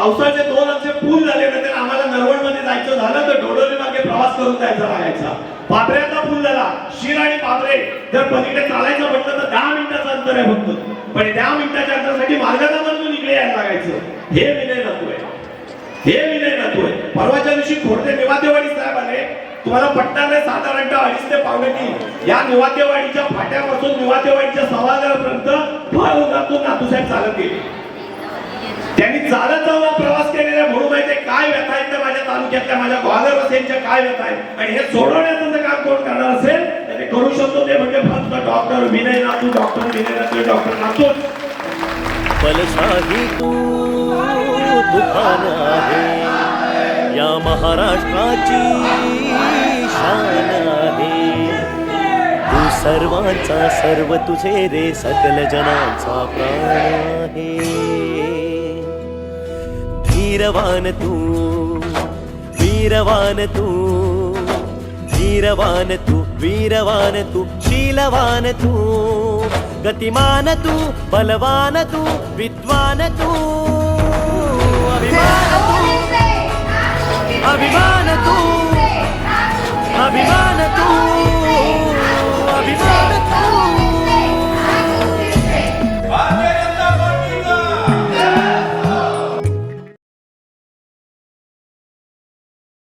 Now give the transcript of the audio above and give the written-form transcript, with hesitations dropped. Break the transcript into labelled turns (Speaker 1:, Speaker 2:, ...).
Speaker 1: पावसाचे 2 आमचे पूल झाले ना, तर आम्हाला नरवणमध्ये जायचं झालं तर ढोडोली मागे प्रवास करून जायचा लागायचा. पापऱ्याचा पूल झाला, शीर आणि पापरे जर पलीकडे चालायचं म्हटलं तर 10 मिनिटाचं अंतर आहे फक्त, पण 10 मिनिटाच्या अंतरासाठी मार्गाचा बंधून इकडे यायला लागायचं. हे विनय नातू आहे, हे विनय नातू आहे. परवाच्या दिवशी खोडते निवातेवाडी साहेब आले, तुम्हाला पटणार नाही, साधारणतः 2:30 ते 2:45 या निवातेवाडीच्या फाट्यापासून निवातेवाडीच्या सभागृहापर्यंत फार उन्हातून नातूसाहेब चालत गेले. त्यांनी चालत जाऊन प्रवास केलेला म्हणून माहिती काय व्यथा आहेत माझ्या तालुक्यातल्या, माझ्या ग्वादरवासीयांच्या काय व्यथा आहेत, आणि हे सोडवण्याचं जर काम कोण करणार असेल तर ते करू शकतो, ते म्हणजे फक्त डॉक्टर विनय नातू, डॉक्टर विनय नातू, डॉक्टर नातू.
Speaker 2: बलशाही तू तुफान आहे, या महाराष्ट्राची शान आहे. तू सर्वांचा सर्व तुझे रे, सकल जनांचा प्राण आहे. वीरवान तू, वीरवान तू, वीरवान तू, वीरवान तू, शीलवान तू, गतिमान तू, बलवान तू, विद्वान तू, अभिमान